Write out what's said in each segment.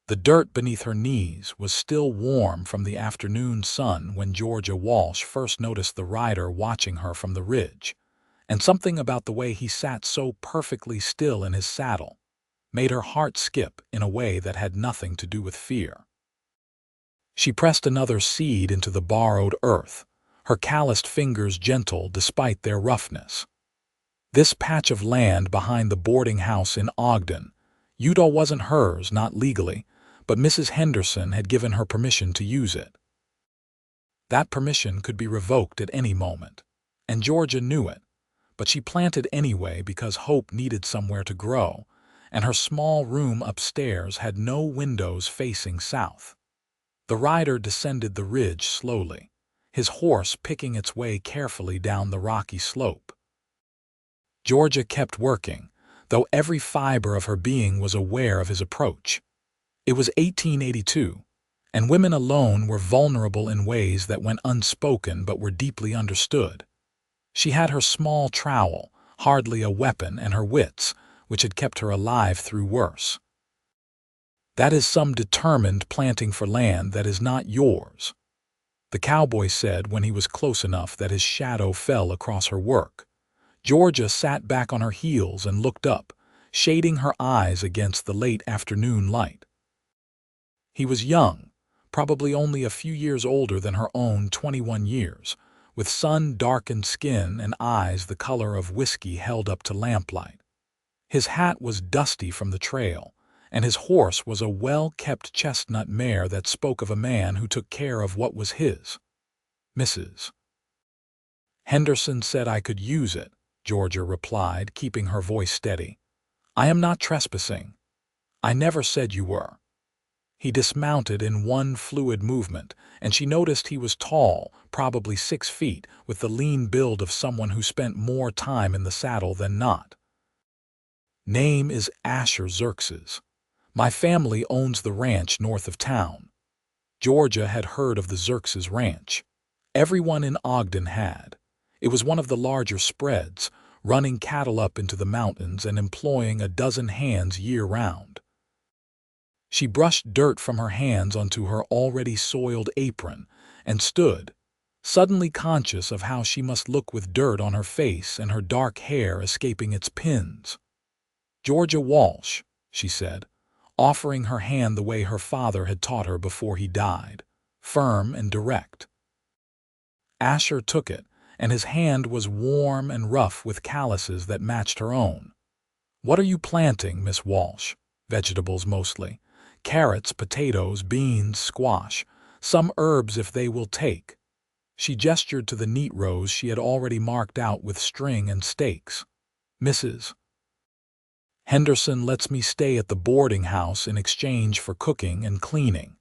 The dirt beneath her knees was still warm from the afternoon sun when Georgia Walsh first noticed the rider watching her from the ridge, and something about the way he sat so perfectly still in his saddle made her heart skip in a way that had nothing to do with fear. She pressed another seed into the borrowed earth, her calloused fingers gentle despite their roughness. This patch of land behind the boarding house in Ogden, Utah, wasn't hers, not legally, but Mrs. Henderson had given her permission to use it. That permission could be revoked at any moment, and Georgia knew it, but she planted anyway because hope needed somewhere to grow, and her small room upstairs had no windows facing south. The rider descended the ridge slowly, his horse picking its way carefully down the rocky slope. Georgia kept working, though every fiber of her being was aware of his approach. It was 1882, and women alone were vulnerable in ways that went unspoken but were deeply understood. She had her small trowel, hardly a weapon, and her wits, which had kept her alive through worse. That is some determined planting for land that is not yours, the cowboy said when he was close enough that his shadow fell across her work. Georgia sat back on her heels and looked up, shading her eyes against the late afternoon light. He was young, probably only a few years older than her own 21 years, with sun-darkened skin and eyes the color of whiskey held up to lamplight. His hat was dusty from the trail, and his horse was a well-kept chestnut mare that spoke of a man who took care of what was his. Mrs. Henderson said I could use it, Georgia replied, keeping her voice steady. I am not trespassing. I never said you were. He dismounted in one fluid movement, and she noticed he was tall, probably 6 feet, with the lean build of someone who spent more time in the saddle than not. Name is Asher Xerxes. My family owns the ranch north of town. Georgia had heard of the Xerxes ranch. Everyone in Ogden had. It was one of the larger spreads, running cattle up into the mountains and employing a dozen hands year-round. She brushed dirt from her hands onto her already soiled apron and stood, suddenly conscious of how she must look with dirt on her face and her dark hair escaping its pins. Georgia Walsh, she said, offering her hand the way her father had taught her before he died, firm and direct. Asher took it, and his hand was warm and rough with calluses that matched her own. What are you planting, Miss Walsh? Vegetables mostly. Carrots, potatoes, beans, squash, some herbs if they will take. She gestured to the neat rows she had already marked out with string and stakes. Mrs. Henderson lets me stay at the boarding house in exchange for cooking and cleaning.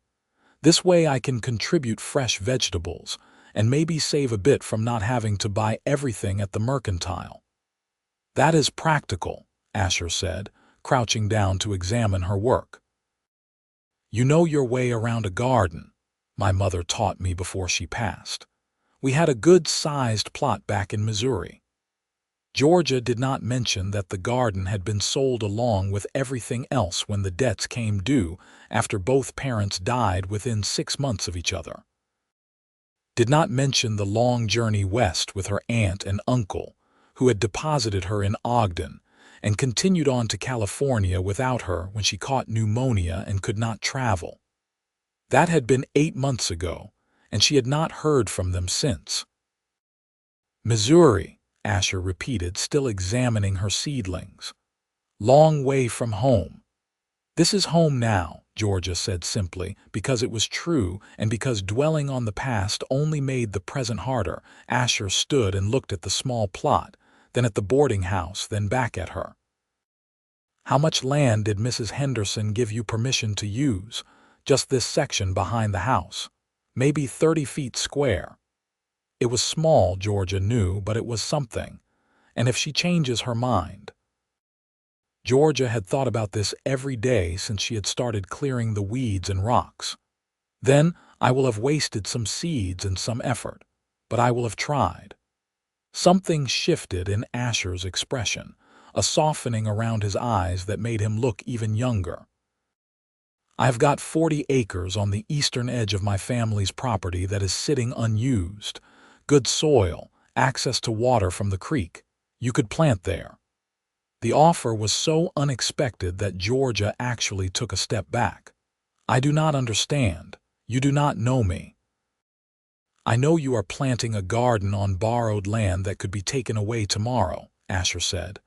This way I can contribute fresh vegetables and maybe save a bit from not having to buy everything at the mercantile. That is practical, Asher said, crouching down to examine her work. You know your way around a garden, my mother taught me before she passed. We had a good-sized plot back in Missouri. Georgia did not mention that the garden had been sold along with everything else when the debts came due after both parents died within 6 months of each other. Did not mention the long journey west with her aunt and uncle, who had deposited her in Ogden, and continued on to California without her when she caught pneumonia and could not travel. That had been 8 months ago, and she had not heard from them since. Missouri, Asher repeated, still examining her seedlings. Long way from home. This is home now, Georgia said simply, because it was true and because dwelling on the past only made the present harder. Asher stood and looked at the small plot, then at the boarding house, then back at her. How much land did Mrs. Henderson give you permission to use? Just this section behind the house. Maybe 30 feet square. It was small, Georgia knew, but it was something. And if she changes her mind. Georgia had thought about this every day since she had started clearing the weeds and rocks. Then I will have wasted some seeds and some effort, but I will have tried. Something shifted in Asher's expression, a softening around his eyes that made him look even younger. I've got 40 acres on the eastern edge of my family's property that is sitting unused. Good soil, access to water from the creek. You could plant there." The offer was so unexpected that Georgia actually took a step back. "I do not understand. You do not know me." "I know you are planting a garden on borrowed land that could be taken away tomorrow," Asher said.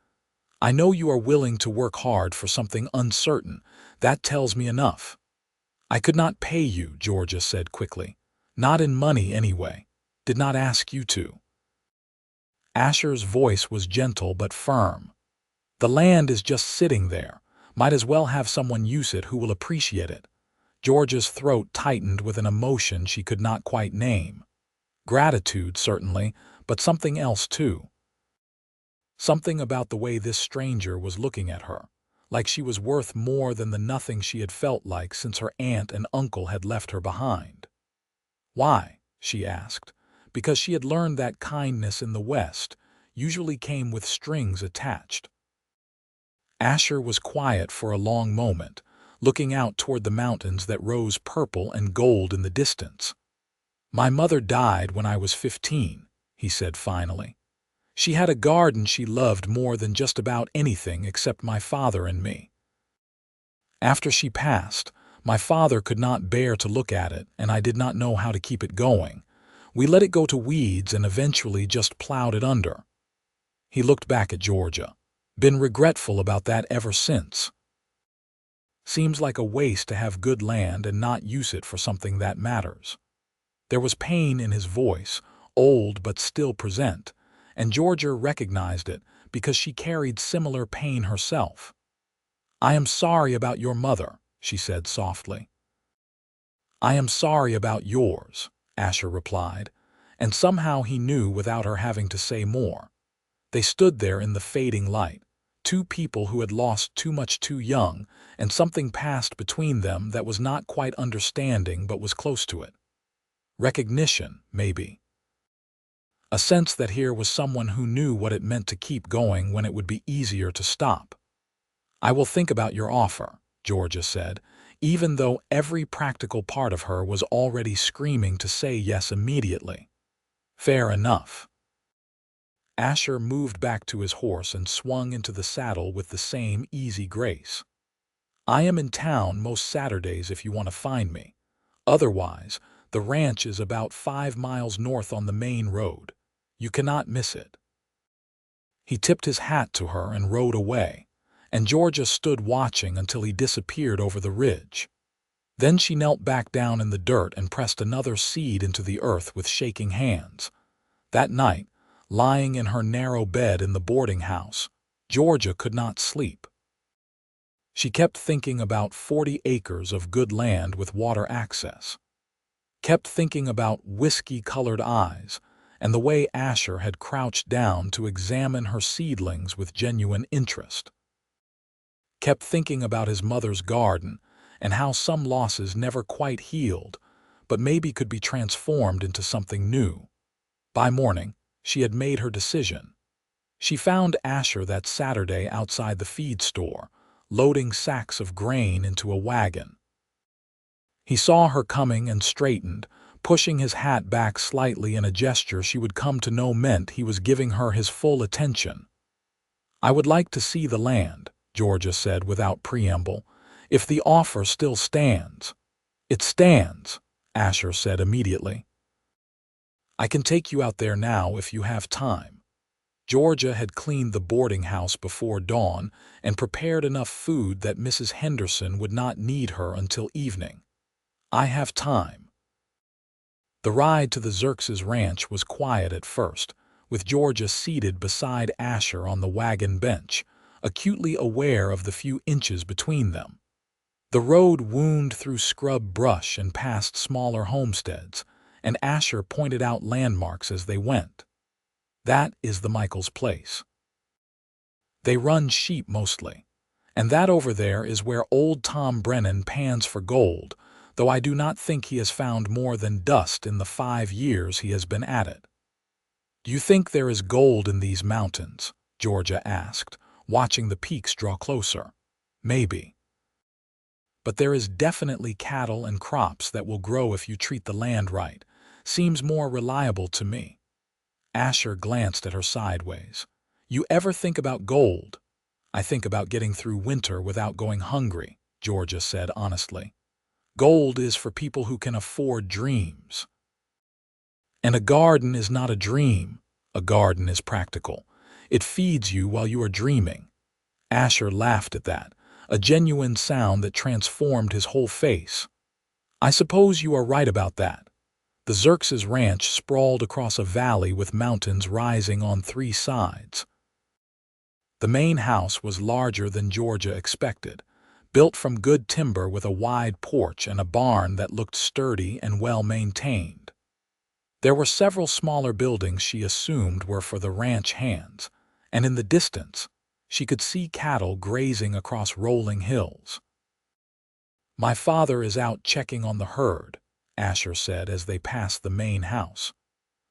"I know you are willing to work hard for something uncertain. That tells me enough." "I could not pay you," Georgia said quickly. "Not in money, anyway. Did not ask you to." Asher's voice was gentle but firm. "The land is just sitting there. Might as well have someone use it who will appreciate it." Georgia's throat tightened with an emotion she could not quite name. Gratitude, certainly, but something else too. Something about the way this stranger was looking at her, like she was worth more than the nothing she had felt like since her aunt and uncle had left her behind. "Why?" she asked, because she had learned that kindness in the West usually came with strings attached. Asher was quiet for a long moment, looking out toward the mountains that rose purple and gold in the distance. "My mother died when I was 15, he said finally. "She had a garden she loved more than just about anything except my father and me. After she passed, my father could not bear to look at it, and I did not know how to keep it going. We let it go to weeds and eventually just plowed it under." He looked back at Georgia. "Been regretful about that ever since. Seems like a waste to have good land and not use it for something that matters." There was pain in his voice, old but still present, and Georgia recognized it because she carried similar pain herself. "I am sorry about your mother," she said softly. "I am sorry about yours," Asher replied, and somehow he knew without her having to say more. They stood there in the fading light, two people who had lost too much too young, and something passed between them that was not quite understanding but was close to it. Recognition, maybe. A sense that here was someone who knew what it meant to keep going when it would be easier to stop. "I will think about your offer," Georgia said, even though every practical part of her was already screaming to say yes immediately. "Fair enough." Asher moved back to his horse and swung into the saddle with the same easy grace. "I am in town most Saturdays if you want to find me. Otherwise, the ranch is about 5 miles north on the main road. You cannot miss it." He tipped his hat to her and rode away, and Georgia stood watching until he disappeared over the ridge. Then she knelt back down in the dirt and pressed another seed into the earth with shaking hands. That night, lying in her narrow bed in the boarding house, Georgia could not sleep. She kept thinking about 40 acres of good land with water access. Kept thinking about whiskey-colored eyes and the way Asher had crouched down to examine her seedlings with genuine interest. Kept thinking about his mother's garden and how some losses never quite healed, but maybe could be transformed into something new. By morning, she had made her decision. She found Asher that Saturday outside the feed store, loading sacks of grain into a wagon. He saw her coming and straightened, pushing his hat back slightly in a gesture she would come to know meant he was giving her his full attention. "I would like to see the land," Georgia said without preamble, "if the offer still stands." "It stands," Asher said immediately. "I can take you out there now if you have time." Georgia had cleaned the boarding house before dawn and prepared enough food that Mrs. Henderson would not need her until evening. "I have time." The ride to the Xerxes ranch was quiet at first, with Georgia seated beside Asher on the wagon bench, acutely aware of the few inches between them. The road wound through scrub brush and past smaller homesteads, and Asher pointed out landmarks as they went. "That is the Michaels' place. They run sheep mostly. And that over there is where old Tom Brennan pans for gold, though I do not think he has found more than dust in the 5 years he has been at it." "Do you think there is gold in these mountains?" Georgia asked, watching the peaks draw closer. "Maybe." But there is definitely cattle and crops that will grow if you treat the land right. Seems more reliable to me. Asher glanced at her sideways. You ever think about gold? I think about getting through winter without going hungry, Georgia said honestly. Gold is for people who can afford dreams. And a garden is not a dream. A garden is practical. It feeds you while you are dreaming. Asher laughed at that, a genuine sound that transformed his whole face. I suppose you are right about that. The Xerxes ranch sprawled across a valley with mountains rising on three sides. The main house was larger than Georgia expected, built from good timber with a wide porch and a barn that looked sturdy and well-maintained. There were several smaller buildings she assumed were for the ranch hands, and in the distance, she could see cattle grazing across rolling hills. My father is out checking on the herd, Asher said as they passed the main house.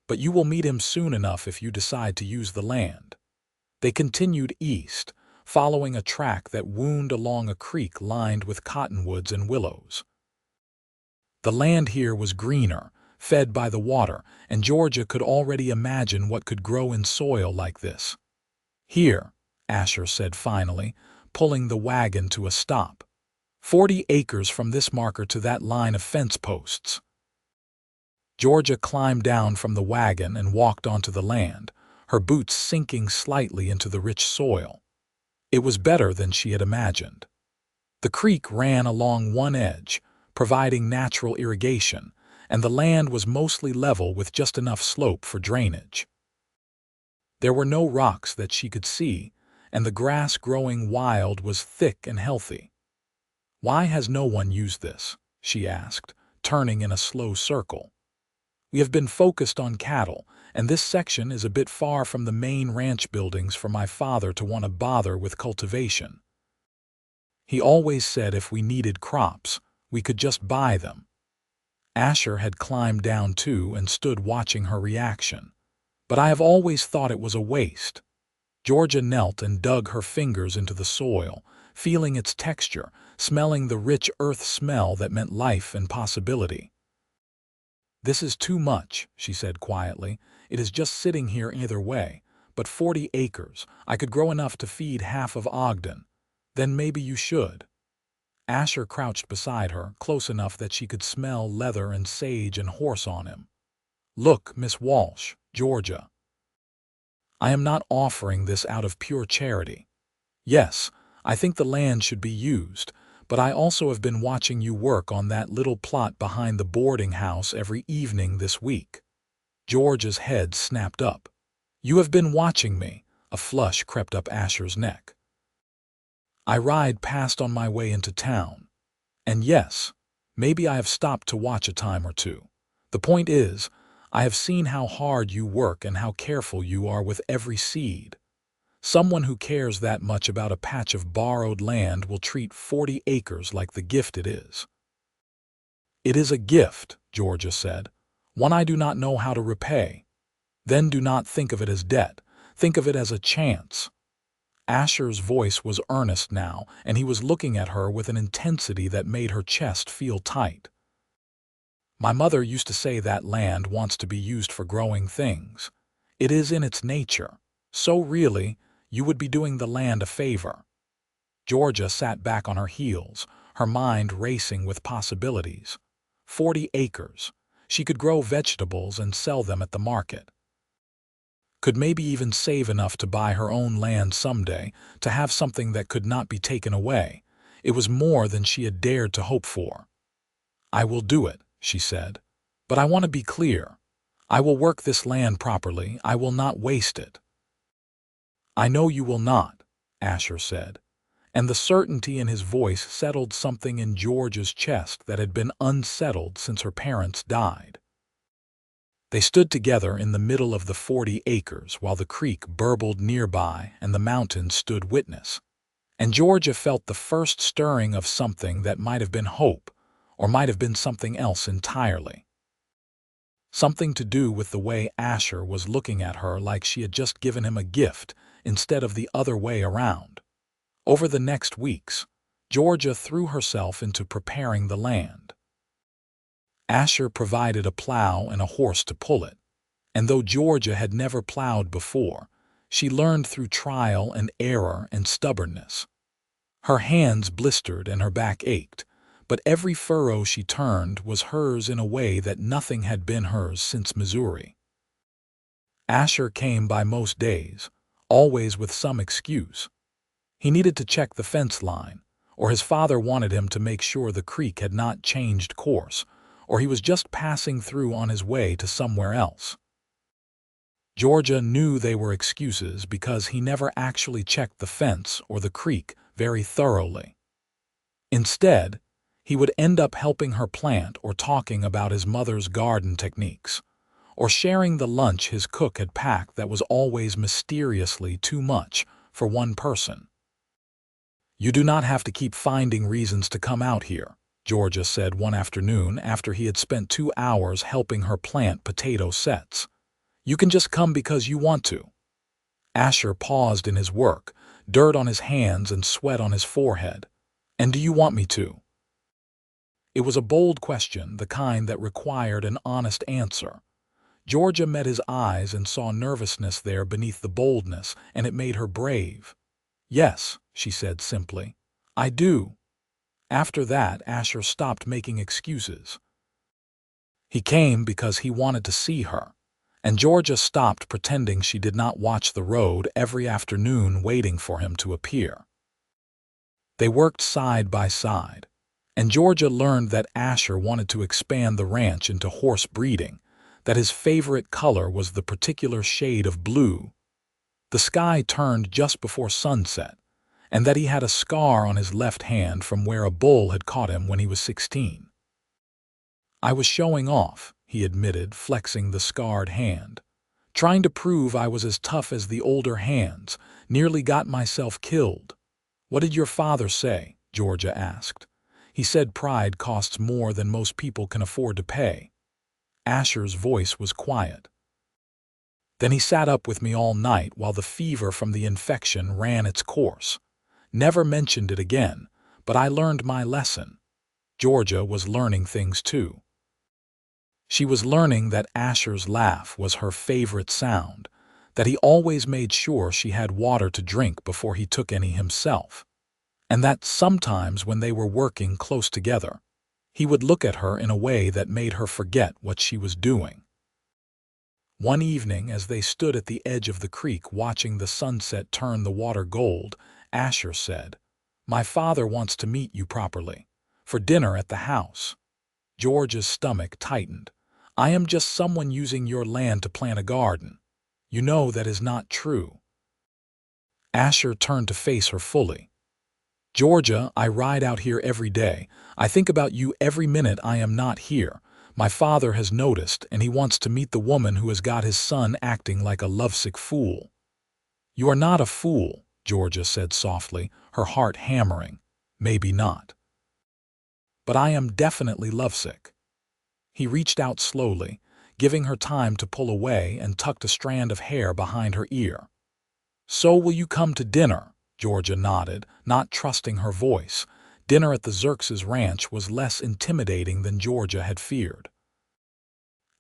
But you will meet him soon enough if you decide to use the land. They continued east, following a track that wound along a creek lined with cottonwoods and willows. The land here was greener, fed by the water, and Georgia could already imagine what could grow in soil like this. Here, Asher said finally, pulling the wagon to a stop. 40 acres from this marker to that line of fence posts. Georgia climbed down from the wagon and walked onto the land, her boots sinking slightly into the rich soil. It was better than she had imagined. The creek ran along one edge, providing natural irrigation, and the land was mostly level with just enough slope for drainage. There were no rocks that she could see, and the grass growing wild was thick and healthy. Why has no one used this? She asked, turning in a slow circle. We have been focused on cattle, and this section is a bit far from the main ranch buildings for my father to want to bother with cultivation. He always said if we needed crops, we could just buy them. Asher had climbed down too and stood watching her reaction. But I have always thought it was a waste. Georgia knelt and dug her fingers into the soil, feeling its texture, smelling the rich earth smell that meant life and possibility. This is too much, she said quietly. It is just sitting here either way. But 40 acres, I could grow enough to feed half of Ogden. Then maybe you should. Asher crouched beside her, close enough that she could smell leather and sage and horse on him. Look, Miss Walsh, Georgia. I am not offering this out of pure charity. Yes, I think the land should be used, but I also have been watching you work on that little plot behind the boarding house every evening this week. George's head snapped up. You have been watching me. A flush crept up Asher's neck. I ride past on my way into town. And yes, maybe I have stopped to watch a time or two. The point is, I have seen how hard you work and how careful you are with every seed. Someone who cares that much about a patch of borrowed land will treat 40 acres like the gift it is. It is a gift, Georgia said, one I do not know how to repay. Then do not think of it as debt. Think of it as a chance. Asher's voice was earnest now, and he was looking at her with an intensity that made her chest feel tight. My mother used to say that land wants to be used for growing things. It is in its nature. So really, you would be doing the land a favor. Georgia sat back on her heels, her mind racing with possibilities. 40 acres. She could grow vegetables and sell them at the market. Could maybe even save enough to buy her own land someday, to have something that could not be taken away. It was more than she had dared to hope for. I will do it, she said. But I want to be clear. I will work this land properly. I will not waste it. I know you will not, Asher said, and the certainty in his voice settled something in George's chest that had been unsettled since her parents died. They stood together in the middle of the 40 acres while the creek burbled nearby and the mountains stood witness. And Georgia felt the first stirring of something that might have been hope, or might have been something else entirely. Something to do with the way Asher was looking at her like she had just given him a gift instead of the other way around. Over the next weeks, Georgia threw herself into preparing the land. Asher provided a plow and a horse to pull it, and though Georgia had never plowed before, she learned through trial and error and stubbornness. Her hands blistered and her back ached, but every furrow she turned was hers in a way that nothing had been hers since Missouri. Asher came by most days, always with some excuse. He needed to check the fence line, or his father wanted him to make sure the creek had not changed course, or he was just passing through on his way to somewhere else. Georgia knew they were excuses because he never actually checked the fence or the creek very thoroughly. Instead, he would end up helping her plant or talking about his mother's garden techniques, or sharing the lunch his cook had packed that was always mysteriously too much for one person. "You do not have to keep finding reasons to come out here," Georgia said one afternoon after he had spent 2 hours helping her plant potato sets. "You can just come because you want to." Asher paused in his work, dirt on his hands and sweat on his forehead. "And do you want me to?" It was a bold question, the kind that required an honest answer. Georgia met his eyes and saw nervousness there beneath the boldness, and it made her brave. "Yes," she said simply. "I do." After that, Asher stopped making excuses. He came because he wanted to see her, and Georgia stopped pretending she did not watch the road every afternoon waiting for him to appear. They worked side by side, and Georgia learned that Asher wanted to expand the ranch into horse breeding, that his favorite color was the particular shade of blue. The sky turned just before sunset, and that he had a scar on his left hand from where a bull had caught him when he was 16. "I was showing off," he admitted, flexing the scarred hand. "Trying to prove I was as tough as the older hands, nearly got myself killed." "What did your father say?" Georgia asked. "He said pride costs more than most people can afford to pay." Asher's voice was quiet. "Then he sat up with me all night while the fever from the infection ran its course. Never mentioned it again, but I learned my lesson." Georgia was learning things too. She was learning that Asher's laugh was her favorite sound, that he always made sure she had water to drink before he took any himself, and that sometimes when they were working close together, he would look at her in a way that made her forget what she was doing. One evening, as they stood at the edge of the creek watching the sunset turn the water gold, Asher said, "My father wants to meet you properly, for dinner at the house." George's stomach tightened. "I am just someone using your land to plant a garden. You know that is not true." Asher turned to face her fully. "Georgia, I ride out here every day. I think about you every minute I am not here. My father has noticed, and he wants to meet the woman who has got his son acting like a lovesick fool." "You are not a fool," Georgia said softly, her heart hammering. "Maybe not. But I am definitely lovesick." He reached out slowly, giving her time to pull away, and tucked a strand of hair behind her ear. "So will you come to dinner?" Georgia nodded, not trusting her voice. Dinner at the Xerxes ranch was less intimidating than Georgia had feared.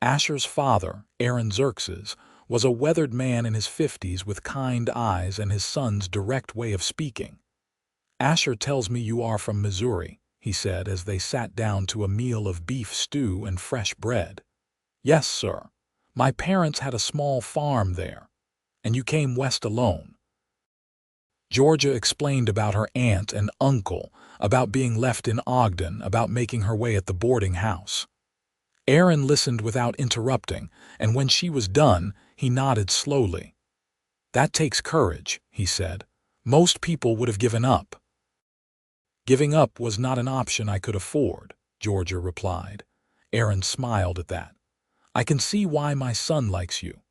Asher's father, Asher Xerxes, was a weathered man in his 50s with kind eyes and his son's direct way of speaking. "Asher tells me you are from Missouri," he said as they sat down to a meal of beef stew and fresh bread. "Yes, sir. My parents had a small farm there. And you came west alone." Georgia explained about her aunt and uncle, about being left in Ogden, about making her way at the boarding house. Aaron listened without interrupting, and when she was done, he nodded slowly. "That takes courage," he said. "Most people would have given up." "Giving up was not an option I could afford," Georgia replied. Aaron smiled at that. "I can see why my son likes you."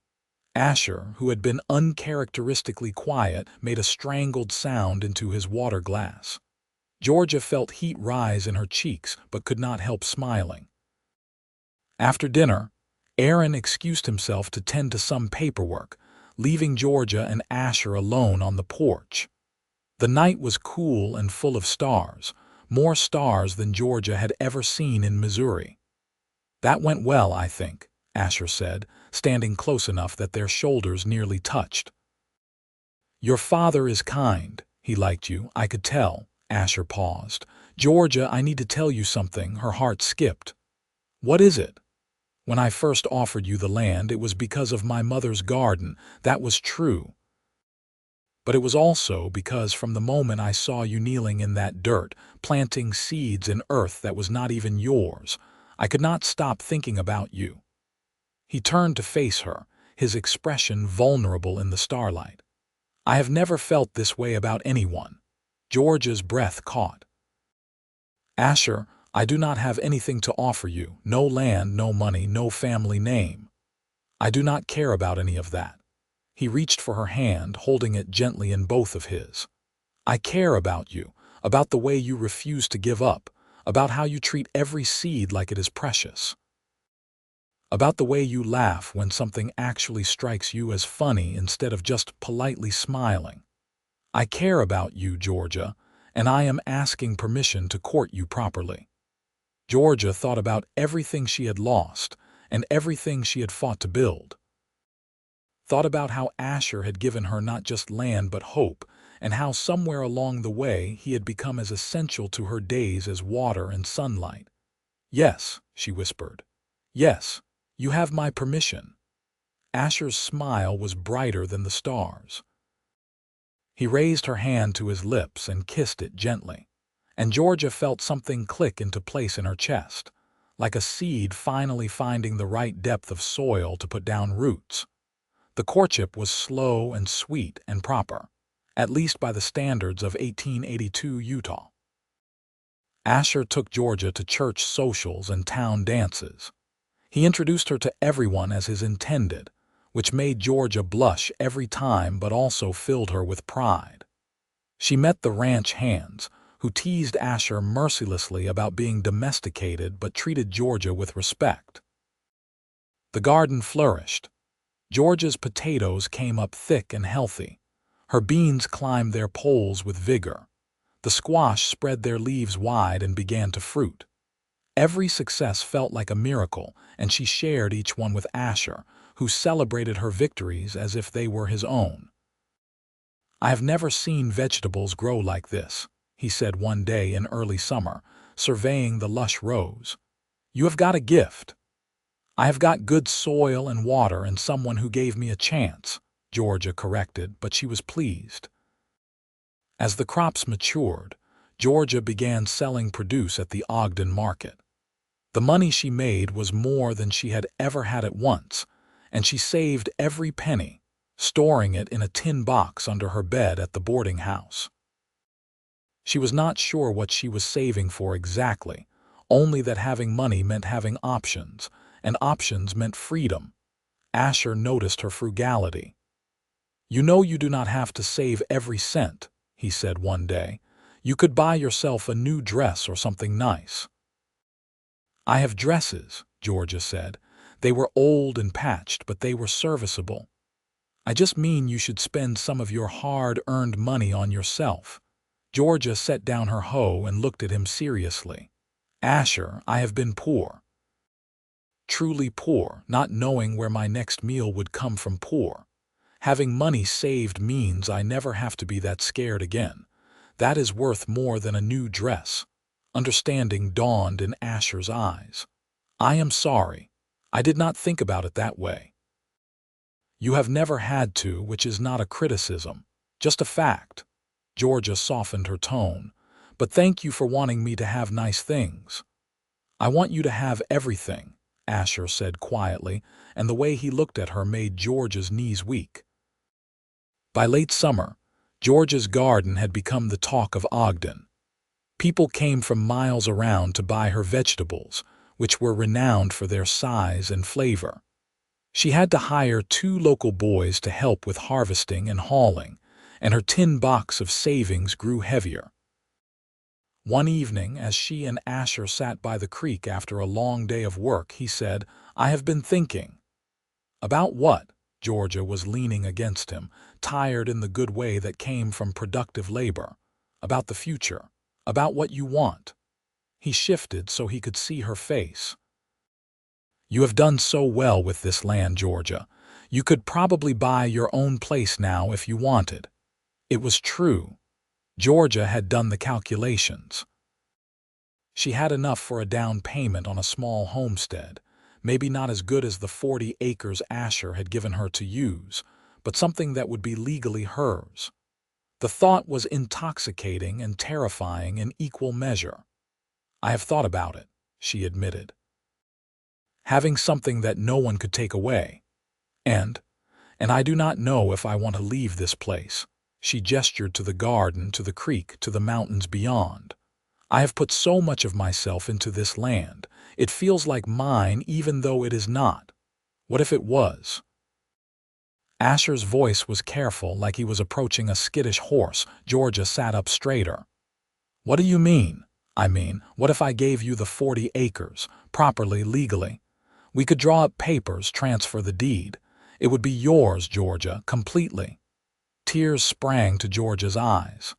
Asher, who had been uncharacteristically quiet, made a strangled sound into his water glass. Georgia felt heat rise in her cheeks but could not help smiling. After dinner, Aaron excused himself to tend to some paperwork, leaving Georgia and Asher alone on the porch. The night was cool and full of stars, more stars than Georgia had ever seen in Missouri. "That went well, I think," Asher said, standing close enough that their shoulders nearly touched. "Your father is kind. He liked you, I could tell." Asher paused. "Georgia, I need to tell you something." Her heart skipped. "What is it?" "When I first offered you the land, it was because of my mother's garden. That was true. But it was also because from the moment I saw you kneeling in that dirt, planting seeds in earth that was not even yours, I could not stop thinking about you." He turned to face her, his expression vulnerable in the starlight. "I have never felt this way about anyone." Georgia's breath caught. "Asher, I do not have anything to offer you. No land, no money, no family name. I do not care about any of that." He reached for her hand, holding it gently in both of his. "I care about you, about the way you refuse to give up, about how you treat every seed like it is precious, about the way you laugh when something actually strikes you as funny instead of just politely smiling. I care about you, Georgia, and I am asking permission to court you properly." Georgia thought about everything she had lost and everything she had fought to build. Thought about how Asher had given her not just land but hope, and how somewhere along the way he had become as essential to her days as water and sunlight. "Yes," she whispered. "Yes, you have my permission." Asher's smile was brighter than the stars. He raised her hand to his lips and kissed it gently, and Georgia felt something click into place in her chest, like a seed finally finding the right depth of soil to put down roots. The courtship was slow and sweet and proper, at least by the standards of 1882 Utah. Asher took Georgia to church socials and town dances. He introduced her to everyone as his intended, which made Georgia blush every time but also filled her with pride. She met the ranch hands, who teased Asher mercilessly about being domesticated but treated Georgia with respect. The garden flourished. Georgia's potatoes came up thick and healthy. Her beans climbed their poles with vigor. The squash spread their leaves wide and began to fruit. Every success felt like a miracle, and she shared each one with Asher, who celebrated her victories as if they were his own. "I have never seen vegetables grow like this," he said one day in early summer, surveying the lush rows. "You have got a gift." "I have got good soil and water and someone who gave me a chance," Georgia corrected, but she was pleased. As the crops matured, Georgia began selling produce at the Ogden market. The money she made was more than she had ever had at once, and she saved every penny, storing it in a tin box under her bed at the boarding house. She was not sure what she was saving for exactly, only that having money meant having options, and options meant freedom. Asher noticed her frugality. "You know you do not have to save every cent," he said one day. "You could buy yourself a new dress or something nice." "I have dresses," Georgia said. "They were old and patched, but they were serviceable." "I just mean you should spend some of your hard-earned money on yourself." Georgia set down her hoe and looked at him seriously. "Asher, I have been poor. Truly poor, not knowing where my next meal would come from poor. Having money saved means I never have to be that scared again. That is worth more than a new dress." Understanding dawned in Asher's eyes. "I am sorry. I did not think about it that way." "You have never had to, which is not a criticism, just a fact." Georgia softened her tone. "But thank you for wanting me to have nice things." "I want you to have everything," Asher said quietly, and the way he looked at her made Georgia's knees weak. By late summer, Georgia's garden had become the talk of Ogden. People came from miles around to buy her vegetables, which were renowned for their size and flavor. She had to hire 2 local boys to help with harvesting and hauling, and her tin box of savings grew heavier. One evening, as she and Asher sat by the creek after a long day of work, he said, "I have been thinking." "About what?" Georgia was leaning against him, tired in the good way that came from productive labor. About the future. About what you want. He shifted so he could see her face. You have done so well with this land, Georgia. You could probably buy your own place now if you wanted. It was true. Georgia had done the calculations. She had enough for a down payment on a small homestead, maybe not as good as the 40 acres Asher had given her to use, but something that would be legally hers. The thought was intoxicating and terrifying in equal measure. I have thought about it, she admitted. Having something that no one could take away. And I do not know if I want to leave this place. She gestured to the garden, to the creek, to the mountains beyond. I have put so much of myself into this land. It feels like mine even though it is not. What if it was? Asher's voice was careful, like he was approaching a skittish horse. Georgia sat up straighter. What do you mean? I mean, what if I gave you the 40 acres, properly, legally? We could draw up papers, transfer the deed. It would be yours, Georgia, completely. Tears sprang to Georgia's eyes.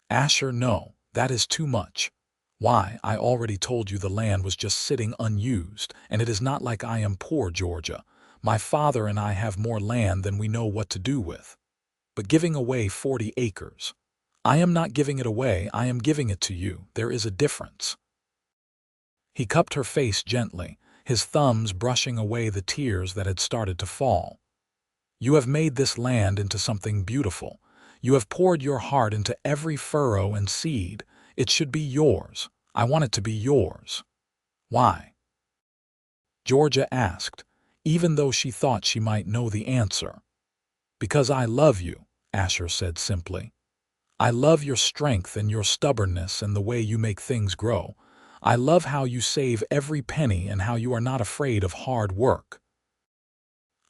Asher, no, that is too much. Why, I already told you the land was just sitting unused, and it is not like I am poor, Georgia. My father and I have more land than we know what to do with. But giving away 40 acres. I am not giving it away, I am giving it to you. There is a difference. He cupped her face gently, his thumbs brushing away the tears that had started to fall. You have made this land into something beautiful. You have poured your heart into every furrow and seed. It should be yours. I want it to be yours. Why? Georgia asked, even though she thought she might know the answer. Because I love you, Asher said simply. I love your strength and your stubbornness and the way you make things grow. I love how you save every penny and how you are not afraid of hard work.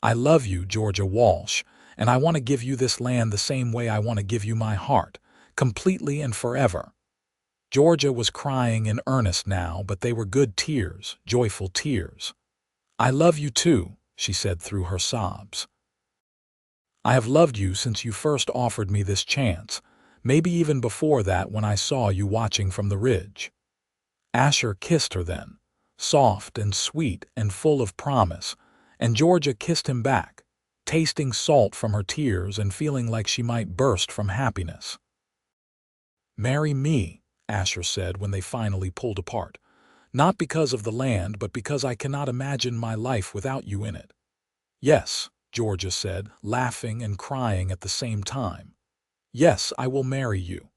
I love you, Georgia Walsh, and I want to give you this land the same way I want to give you my heart, completely and forever. Georgia was crying in earnest now, but they were good tears, joyful tears. I love you too, she said through her sobs. I have loved you since you first offered me this chance, maybe even before that when I saw you watching from the ridge. Asher kissed her then, soft and sweet and full of promise, and Georgia kissed him back, tasting salt from her tears and feeling like she might burst from happiness. Marry me, Asher said when they finally pulled apart, not because of the land, but because I cannot imagine my life without you in it. Yes, Georgia said, laughing and crying at the same time. Yes, I will marry you.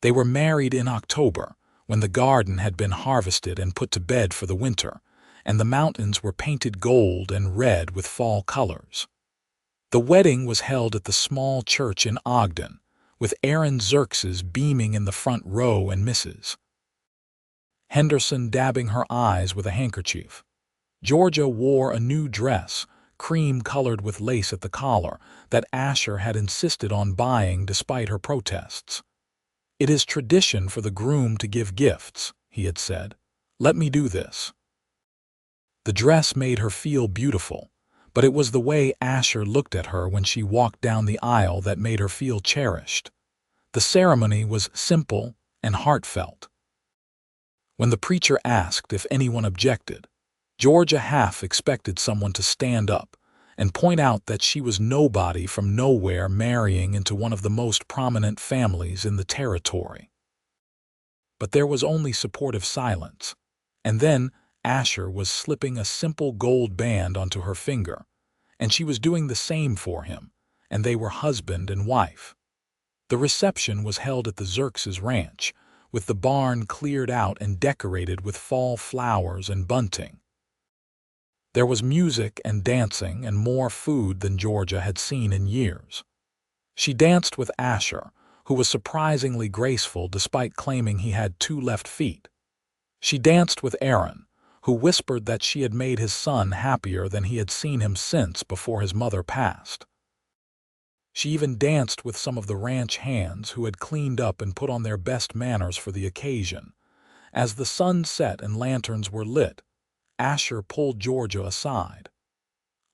They were married in October, when the garden had been harvested and put to bed for the winter, and the mountains were painted gold and red with fall colors. The wedding was held at the small church in Ogden, with Asher Xerxes beaming in the front row and Mrs. Henderson dabbing her eyes with a handkerchief. Georgia wore a new dress, cream-colored with lace at the collar, that Asher had insisted on buying despite her protests. It is tradition for the groom to give gifts, he had said. Let me do this. The dress made her feel beautiful, but it was the way Asher looked at her when she walked down the aisle that made her feel cherished. The ceremony was simple and heartfelt. When the preacher asked if anyone objected, Georgia half expected someone to stand up and point out that she was nobody from nowhere marrying into one of the most prominent families in the territory. But there was only supportive silence, and then Asher was slipping a simple gold band onto her finger, and she was doing the same for him, and they were husband and wife. The reception was held at the Xerxes ranch, with the barn cleared out and decorated with fall flowers and bunting. There was music and dancing and more food than Georgia had seen in years. She danced with Asher, who was surprisingly graceful despite claiming he had 2 left feet. She danced with Aaron, who whispered that she had made his son happier than he had seen him since before his mother passed. She even danced with some of the ranch hands who had cleaned up and put on their best manners for the occasion. As the sun set and lanterns were lit, Asher pulled Georgia aside.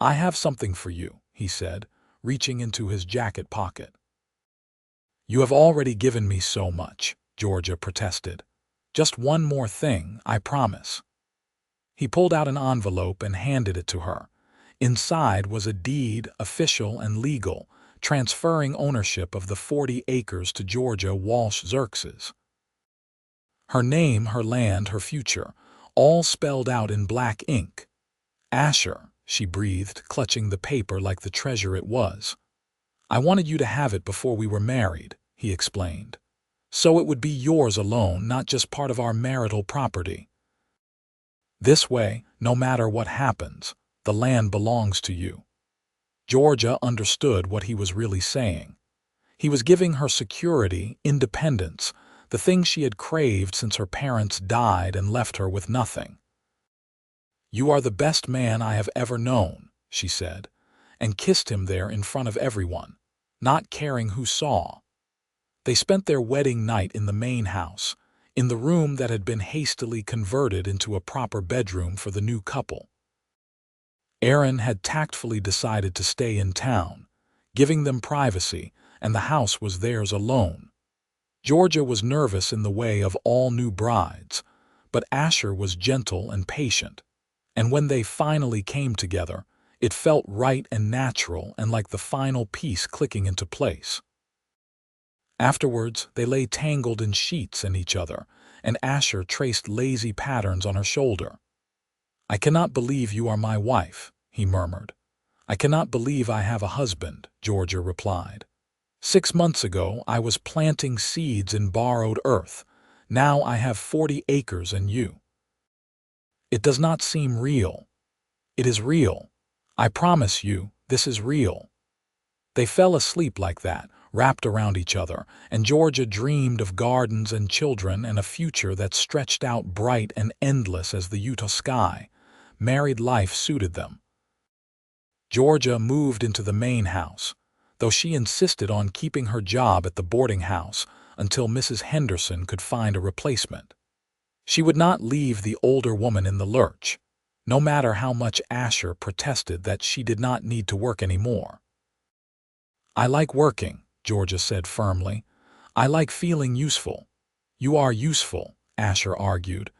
"I have something for you," he said, reaching into his jacket pocket. "You have already given me so much," Georgia protested. "Just one more thing, I promise." He pulled out an envelope and handed it to her. Inside was a deed, official and legal, transferring ownership of the 40 acres to Georgia Walsh Xerxes. Her name, her land, her future, all spelled out in black ink. "Asher," she breathed, clutching the paper like the treasure it was. "I wanted you to have it before we were married," he explained. "So it would be yours alone, not just part of our marital property. This way, no matter what happens, the land belongs to you." Georgia understood what he was really saying. He was giving her security, independence, the thing she had craved since her parents died and left her with nothing. "You are the best man I have ever known," she said, and kissed him there in front of everyone, not caring who saw. They spent their wedding night in the main house, in the room that had been hastily converted into a proper bedroom for the new couple. Aaron had tactfully decided to stay in town, giving them privacy, and the house was theirs alone. Georgia was nervous in the way of all new brides, but Asher was gentle and patient, and when they finally came together, it felt right and natural and like the final piece clicking into place. Afterwards, they lay tangled in sheets and each other, and Asher traced lazy patterns on her shoulder. "I cannot believe you are my wife," he murmured. "I cannot believe I have a husband," Georgia replied. "6 months ago, I was planting seeds in borrowed earth. Now I have 40 acres and you. It does not seem real. It is real. I promise you, this is real." They fell asleep like that, wrapped around each other, and Georgia dreamed of gardens and children and a future that stretched out bright and endless as the Utah sky. Married life suited them. Georgia moved into the main house, though she insisted on keeping her job at the boarding house until Mrs. Henderson could find a replacement. She would not leave the older woman in the lurch, no matter how much Asher protested that she did not need to work anymore. "I like working," Georgia said firmly. "I like feeling useful." "You are useful," Asher argued.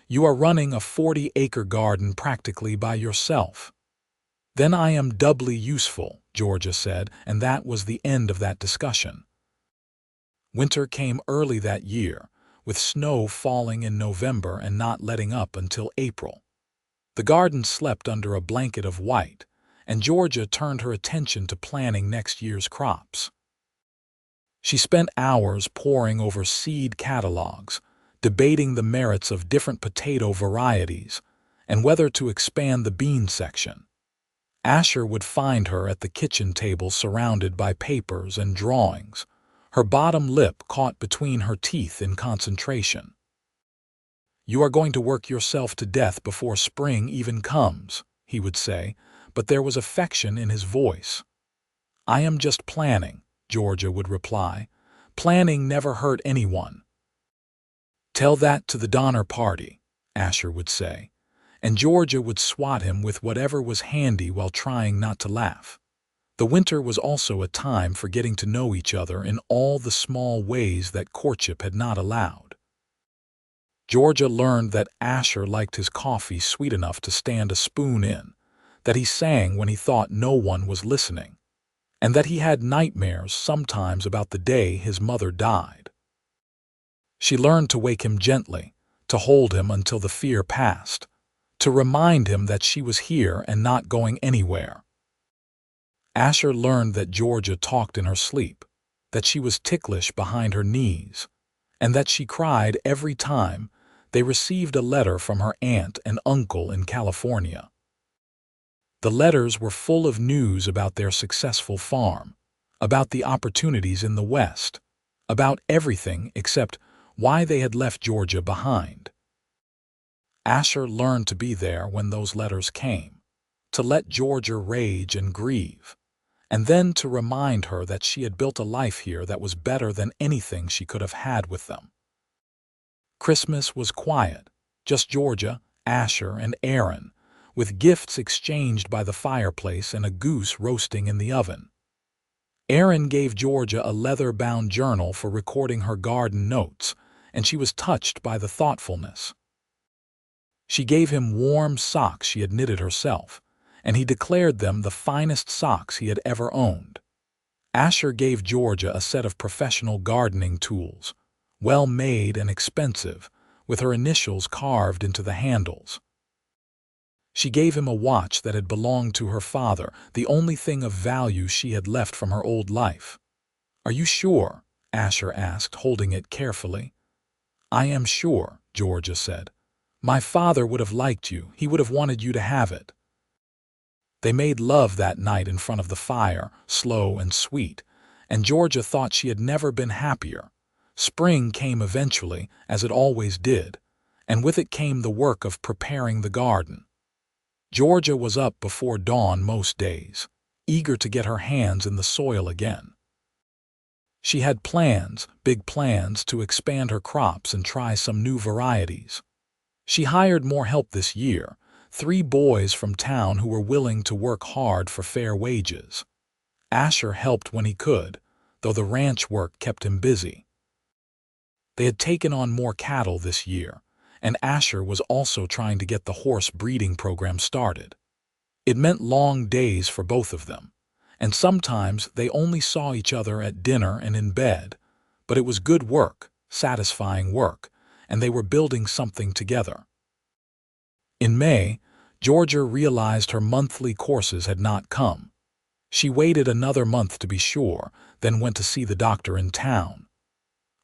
"You are running a 40-acre garden practically by yourself." "Then I am doubly useful," Georgia said, and that was the end of that discussion. Winter came early that year, with snow falling in November and not letting up until April. The garden slept under a blanket of white, and Georgia turned her attention to planning next year's crops. She spent hours poring over seed catalogs, debating the merits of different potato varieties, and whether to expand the bean section. Asher would find her at the kitchen table surrounded by papers and drawings, her bottom lip caught between her teeth in concentration. "You are going to work yourself to death before spring even comes," he would say, but there was affection in his voice. "I am just planning," Georgia would reply. "Planning never hurt anyone." "Tell that to the Donner Party," Asher would say, and Georgia would swat him with whatever was handy while trying not to laugh. The winter was also a time for getting to know each other in all the small ways that courtship had not allowed. Georgia learned that Asher liked his coffee sweet enough to stand a spoon in, that he sang when he thought no one was listening, and that he had nightmares sometimes about the day his mother died. She learned to wake him gently, to hold him until the fear passed, to remind him that she was here and not going anywhere. Asher learned that Georgia talked in her sleep, that she was ticklish behind her knees, and that she cried every time they received a letter from her aunt and uncle in California. The letters were full of news about their successful farm, about the opportunities in the West, about everything except why they had left Georgia behind. Asher learned to be there when those letters came, to let Georgia rage and grieve, and then to remind her that she had built a life here that was better than anything she could have had with them. Christmas was quiet, just Georgia, Asher, and Aaron, with gifts exchanged by the fireplace and a goose roasting in the oven. Erin gave Georgia a leather-bound journal for recording her garden notes, and she was touched by the thoughtfulness. She gave him warm socks she had knitted herself, and he declared them the finest socks he had ever owned. Asher gave Georgia a set of professional gardening tools, well made and expensive, with her initials carved into the handles. She gave him a watch that had belonged to her father, the only thing of value she had left from her old life. "Are you sure?" Asher asked, holding it carefully. "I am sure," Georgia said. "My father would have liked you. He would have wanted you to have it." They made love that night in front of the fire, slow and sweet, and Georgia thought she had never been happier. Spring came eventually, as it always did, and with it came the work of preparing the garden. Georgia was up before dawn most days, eager to get her hands in the soil again. She had plans, big plans, to expand her crops and try some new varieties. She hired more help this year, 3 boys from town who were willing to work hard for fair wages. Asher helped when he could, though the ranch work kept him busy. They had taken on more cattle this year, and Asher was also trying to get the horse breeding program started. It meant long days for both of them, and sometimes they only saw each other at dinner and in bed, but it was good work, satisfying work, and they were building something together. In May, Georgia realized her monthly courses had not come. She waited another month to be sure, then went to see the doctor in town.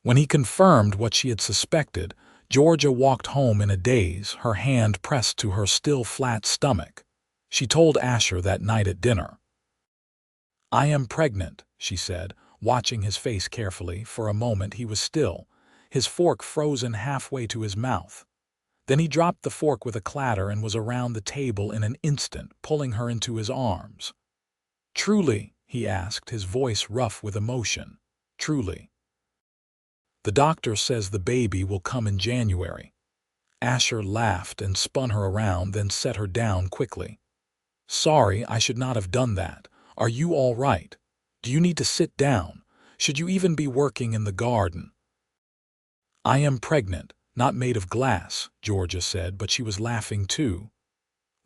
When he confirmed what she had suspected, Georgia walked home in a daze, her hand pressed to her still flat stomach. She told Asher that night at dinner. "I am pregnant," she said, watching his face carefully. For a moment he was still, his fork frozen halfway to his mouth. Then he dropped the fork with a clatter and was around the table in an instant, pulling her into his arms. "Truly?" he asked, his voice rough with emotion. "Truly." "The doctor says the baby will come in January." Asher laughed and spun her around, then set her down quickly. "Sorry, I should not have done that. Are you all right? Do you need to sit down? Should you even be working in the garden?" "I am pregnant, not made of glass," Georgia said, but she was laughing too.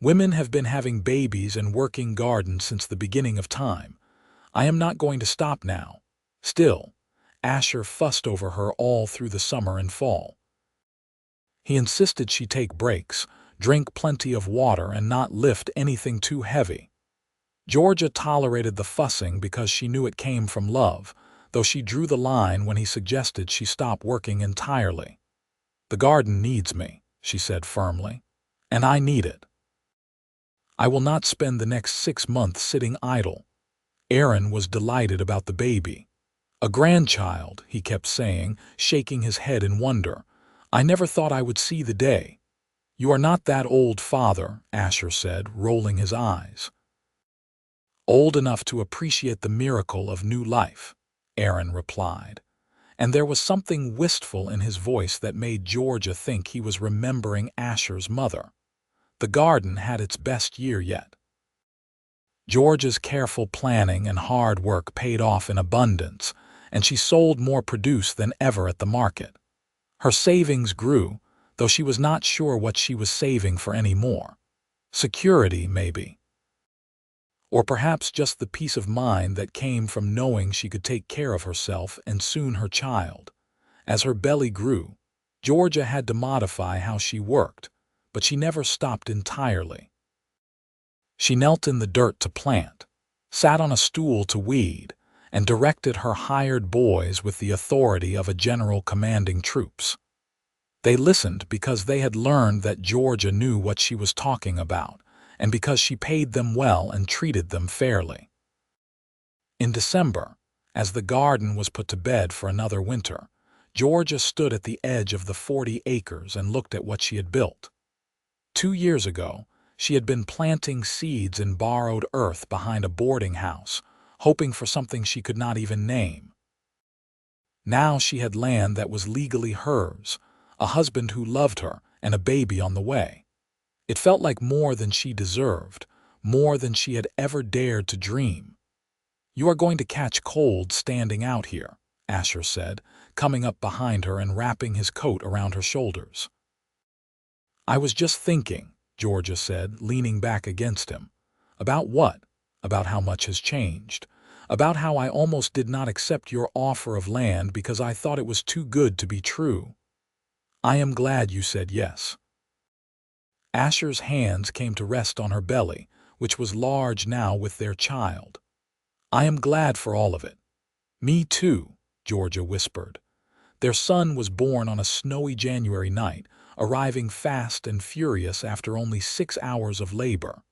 "Women have been having babies and working gardens since the beginning of time. I am not going to stop now." Still, Asher fussed over her all through the summer and fall. He insisted she take breaks, drink plenty of water, and not lift anything too heavy. Georgia tolerated the fussing because she knew it came from love, though she drew the line when he suggested she stop working entirely. "The garden needs me," she said firmly, "and I need it. I will not spend the next 6 months sitting idle." Erin was delighted about the baby. "A grandchild," he kept saying, shaking his head in wonder. "I never thought I would see the day." "You are not that old, father," Asher said, rolling his eyes. "Old enough to appreciate the miracle of new life," Erin replied, and there was something wistful in his voice that made Georgia think he was remembering Asher's mother. The garden had its best year yet. Georgia's careful planning and hard work paid off in abundance, and she sold more produce than ever at the market. Her savings grew, though she was not sure what she was saving for any more. Security, maybe. Or perhaps just the peace of mind that came from knowing she could take care of herself and soon her child. As her belly grew, Georgia had to modify how she worked, but she never stopped entirely. She knelt in the dirt to plant, sat on a stool to weed, and directed her hired boys with the authority of a general commanding troops. They listened because they had learned that Georgia knew what she was talking about, and because she paid them well and treated them fairly. In December, as the garden was put to bed for another winter, Georgia stood at the edge of the 40 acres and looked at what she had built. 2 years ago, she had been planting seeds in borrowed earth behind a boarding house, hoping for something she could not even name. Now she had land that was legally hers, a husband who loved her, and a baby on the way. It felt like more than she deserved, more than she had ever dared to dream. "You are going to catch cold standing out here," Asher said, coming up behind her and wrapping his coat around her shoulders. "I was just thinking," Georgia said, leaning back against him. "About what? About how much has changed. About how I almost did not accept your offer of land because I thought it was too good to be true. I am glad you said yes." Asher's hands came to rest on her belly, which was large now with their child. "I am glad for all of it." "Me too," Georgia whispered. Their son was born on a snowy January night, arriving fast and furious after only 6 hours of labor.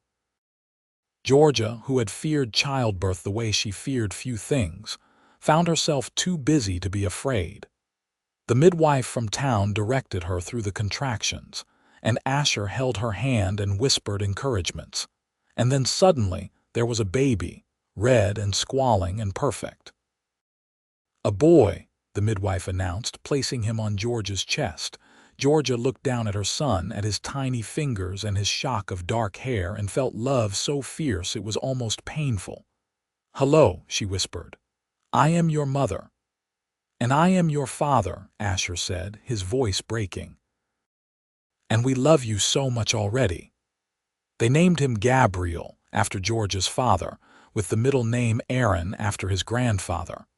Georgia, who had feared childbirth the way she feared few things, found herself too busy to be afraid. The midwife from town directed her through the contractions, and Asher held her hand and whispered encouragements. And then suddenly there was a baby, red and squalling and perfect. "A boy," the midwife announced, placing him on Georgia's chest. Georgia looked down at her son, at his tiny fingers and his shock of dark hair, and felt love so fierce it was almost painful. "Hello," she whispered. "I am your mother." "And I am your father," Asher said, his voice breaking. "And we love you so much already." They named him Gabriel, after Georgia's father, with the middle name Aaron after his grandfather.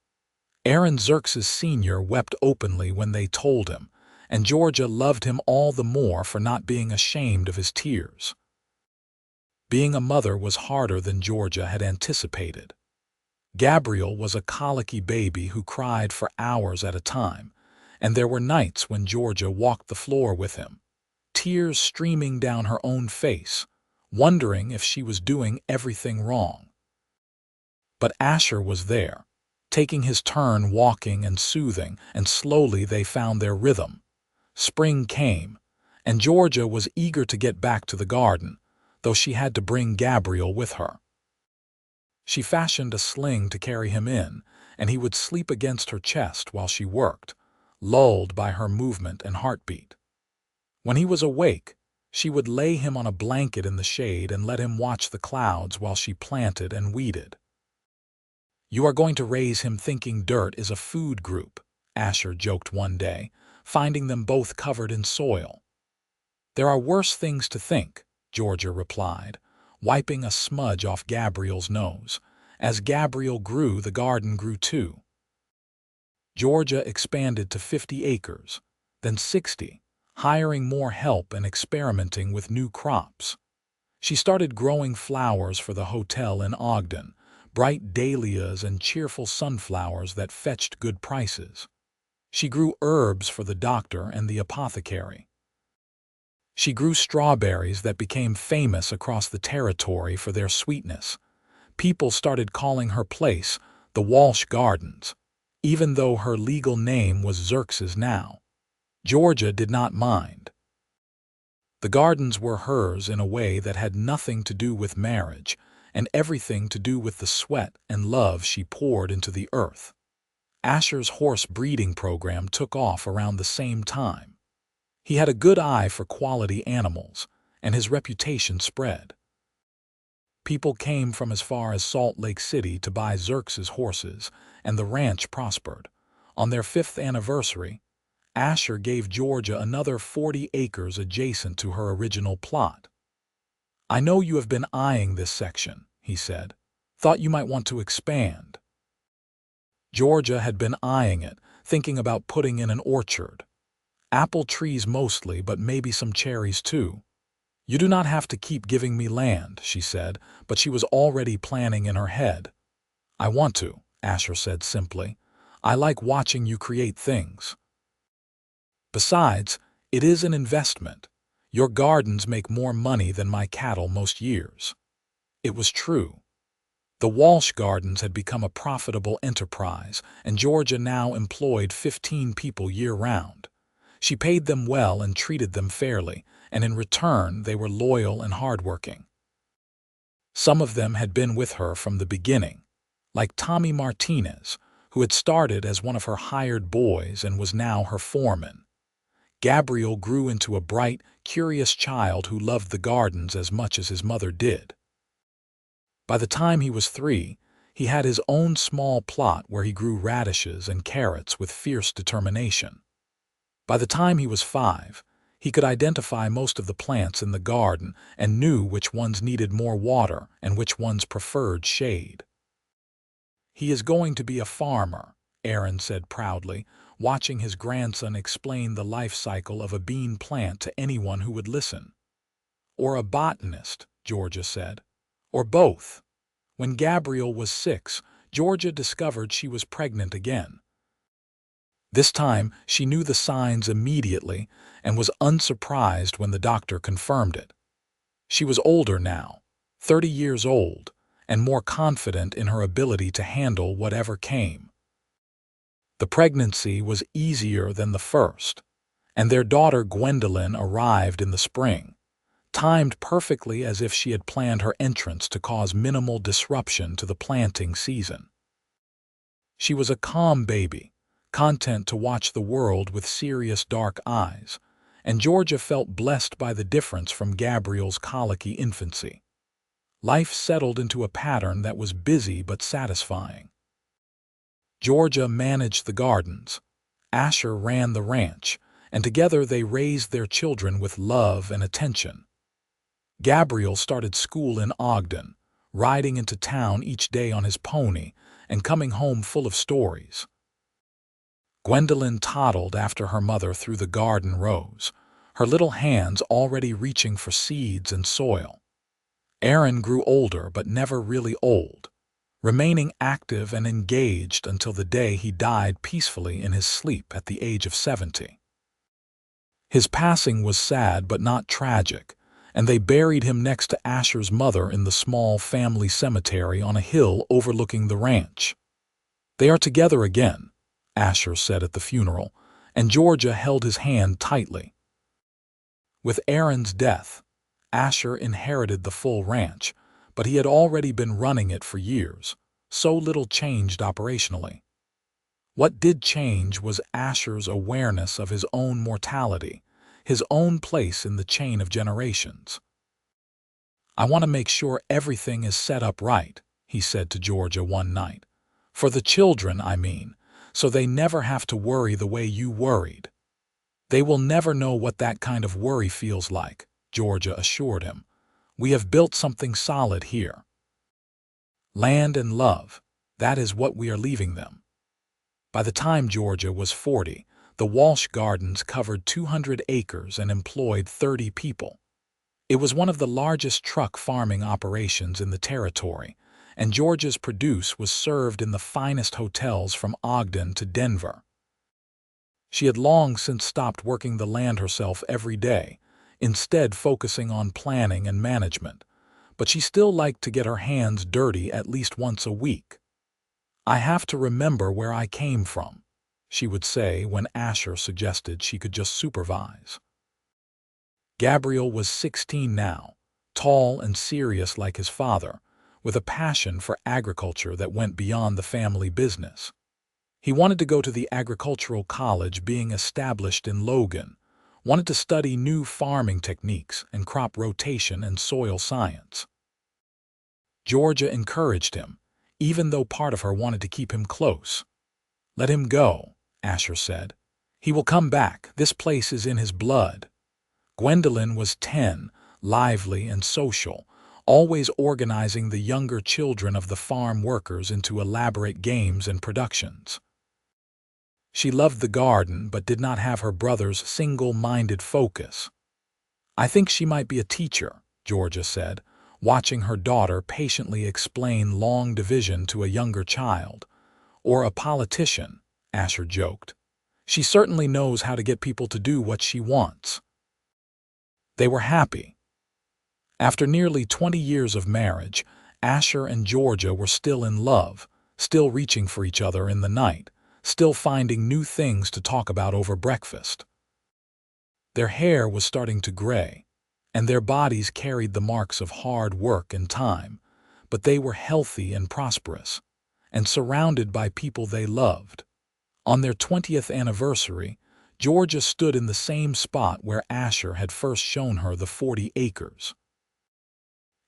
Asher Xerxes Sr. wept openly when they told him, and Georgia loved him all the more for not being ashamed of his tears. Being a mother was harder than Georgia had anticipated. Gabriel was a colicky baby who cried for hours at a time, and there were nights when Georgia walked the floor with him, tears streaming down her own face, wondering if she was doing everything wrong. But Asher was there, taking his turn walking and soothing, and slowly they found their rhythm. Spring came, and Georgia was eager to get back to the garden, though she had to bring Gabriel with her. She fashioned a sling to carry him in, and he would sleep against her chest while she worked, lulled by her movement and heartbeat. When he was awake, she would lay him on a blanket in the shade and let him watch the clouds while she planted and weeded. "You are going to raise him thinking dirt is a food group," Asher joked one day, finding them both covered in soil. "There are worse things to think," Georgia replied, wiping a smudge off Gabriel's nose. As Gabriel grew, the garden grew too. Georgia expanded to 50 acres, then 60, hiring more help and experimenting with new crops. She started growing flowers for the hotel in Ogden, bright dahlias and cheerful sunflowers that fetched good prices. She grew herbs for the doctor and the apothecary. She grew strawberries that became famous across the territory for their sweetness. People started calling her place the Walsh Gardens, even though her legal name was Xerxes now. Georgia did not mind. The gardens were hers in a way that had nothing to do with marriage, and everything to do with the sweat and love she poured into the earth. Asher's horse breeding program took off around the same time. He had a good eye for quality animals, and his reputation spread. People came from as far as Salt Lake City to buy Xerxes horses, and the ranch prospered. On their 5th anniversary, Asher gave Georgia another 40 acres adjacent to her original plot. "I know you have been eyeing this section," he said. "Thought you might want to expand." Georgia had been eyeing it, thinking about putting in an orchard. Apple trees mostly, but maybe some cherries too. "You do not have to keep giving me land," she said, but she was already planning in her head. "I want to," Asher said simply. "I like watching you create things. Besides, it is an investment. Your gardens make more money than my cattle most years." It was true. The Walsh Gardens had become a profitable enterprise, and Georgia now employed 15 people year-round. She paid them well and treated them fairly, and in return they were loyal and hardworking. Some of them had been with her from the beginning, like Tommy Martinez, who had started as one of her hired boys and was now her foreman. Gabriel grew into a bright, curious child who loved the gardens as much as his mother did. By the time he was 3, he had his own small plot where he grew radishes and carrots with fierce determination. By the time he was 5, he could identify most of the plants in the garden and knew which ones needed more water and which ones preferred shade. "He is going to be a farmer," Aaron said proudly, watching his grandson explain the life cycle of a bean plant to anyone who would listen. "Or a botanist," Georgia said. "Or both." When Gabriel was 6, Georgia discovered she was pregnant again. This time, she knew the signs immediately and was unsurprised when the doctor confirmed it. She was older now, 30 years old, and more confident in her ability to handle whatever came. The pregnancy was easier than the first, and their daughter Gwendolyn arrived in the spring, timed perfectly as if she had planned her entrance to cause minimal disruption to the planting season. She was a calm baby, content to watch the world with serious dark eyes, and Georgia felt blessed by the difference from Gabriel's colicky infancy. Life settled into a pattern that was busy but satisfying. Georgia managed the gardens, Asher ran the ranch, and together they raised their children with love and attention. Gabriel started school in Ogden, riding into town each day on his pony and coming home full of stories. Gwendolyn toddled after her mother through the garden rows, her little hands already reaching for seeds and soil. Aaron grew older but never really old, remaining active and engaged until the day he died peacefully in his sleep at the age of 70. His passing was sad but not tragic, and they buried him next to Asher's mother in the small family cemetery on a hill overlooking the ranch. "They are together again," Asher said at the funeral, and Georgia held his hand tightly. With Aaron's death, Asher inherited the full ranch, but he had already been running it for years, so little changed operationally. What did change was Asher's awareness of his own mortality, his own place in the chain of generations. "I want to make sure everything is set up right," he said to Georgia one night. "For the children, I mean, so they never have to worry the way you worried." "They will never know what that kind of worry feels like," Georgia assured him. "We have built something solid here. Land and love, that is what we are leaving them." By the time Georgia was 40, the Walsh Gardens covered 200 acres and employed 30 people. It was one of the largest truck farming operations in the territory, and Georgia's produce was served in the finest hotels from Ogden to Denver. She had long since stopped working the land herself every day, instead focusing on planning and management, but she still liked to get her hands dirty at least once a week. "I have to remember where I came from," she would say when Asher suggested she could just supervise. Gabriel was 16 now, tall and serious like his father, with a passion for agriculture that went beyond the family business. He wanted to go to the agricultural college being established in Logan, wanted to study new farming techniques and crop rotation and soil science. Georgia encouraged him, even though part of her wanted to keep him close. "Let him go," Asher said. "He will come back. This place is in his blood." Gwendolyn was 10, lively and social, always organizing the younger children of the farm workers into elaborate games and productions. She loved the garden but did not have her brother's single-minded focus. "I think she might be a teacher," Georgia said, watching her daughter patiently explain long division to a younger child. "Or a politician," Asher joked. "She certainly knows how to get people to do what she wants." They were happy. After nearly 20 years of marriage, Asher and Georgia were still in love, still reaching for each other in the night, still finding new things to talk about over breakfast. Their hair was starting to gray, and their bodies carried the marks of hard work and time, but they were healthy and prosperous, and surrounded by people they loved. On their 20th anniversary, Georgia stood in the same spot where Asher had first shown her the 40 acres.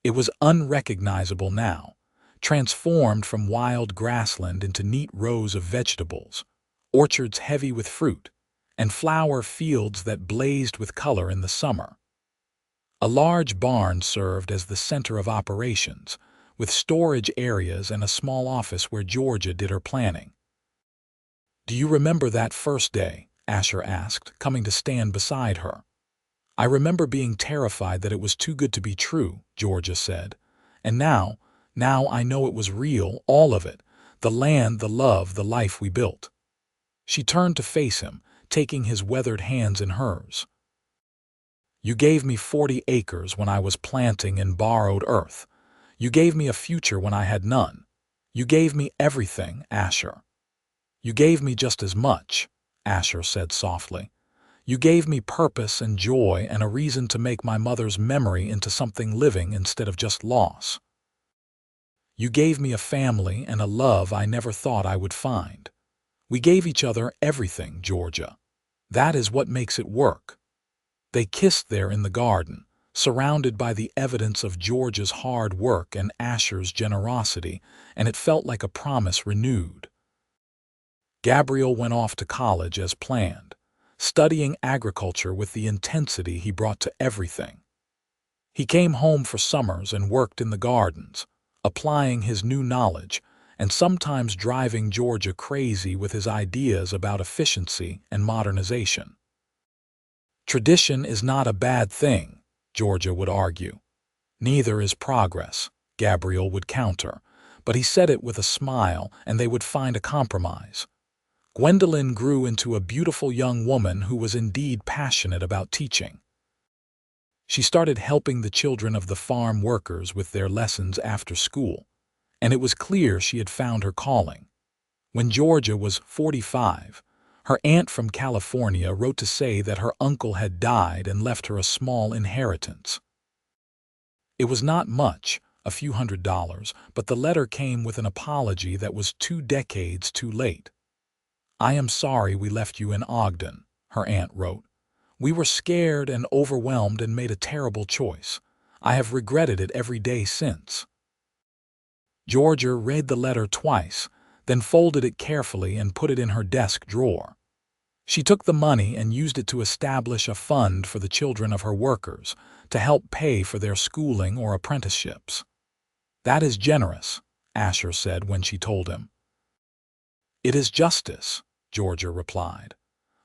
It was unrecognizable now, transformed from wild grassland into neat rows of vegetables, orchards heavy with fruit, and flower fields that blazed with color in the summer. A large barn served as the center of operations, with storage areas and a small office where Georgia did her planning. "Do you remember that first day?" Asher asked, coming to stand beside her. "I remember being terrified that it was too good to be true," Georgia said. "And now I know it was real, all of it. The land, the love, the life we built." She turned to face him, taking his weathered hands in hers. "You gave me 40 acres when I was planting in borrowed earth. You gave me a future when I had none. You gave me everything, Asher." "You gave me just as much," Asher said softly. "You gave me purpose and joy and a reason to make my mother's memory into something living instead of just loss. You gave me a family and a love I never thought I would find. We gave each other everything, Georgia. That is what makes it work." They kissed there in the garden, surrounded by the evidence of Georgia's hard work and Asher's generosity, and it felt like a promise renewed. Gabriel went off to college as planned, studying agriculture with the intensity he brought to everything. He came home for summers and worked in the gardens, applying his new knowledge and sometimes driving Georgia crazy with his ideas about efficiency and modernization. "Tradition is not a bad thing," Georgia would argue. "Neither is progress," Gabriel would counter, but he said it with a smile and they would find a compromise. Gwendolyn grew into a beautiful young woman who was indeed passionate about teaching. She started helping the children of the farm workers with their lessons after school, and it was clear she had found her calling. When Georgia was 45, her aunt from California wrote to say that her uncle had died and left her a small inheritance. It was not much, a few $100s, but the letter came with an apology that was 2 decades too late. "I am sorry we left you in Ogden," her aunt wrote. "We were scared and overwhelmed and made a terrible choice. I have regretted it every day since." Georgia read the letter twice, then folded it carefully and put it in her desk drawer. She took the money and used it to establish a fund for the children of her workers to help pay for their schooling or apprenticeships. "That is generous," Asher said when she told him. "It is justice," Georgia replied.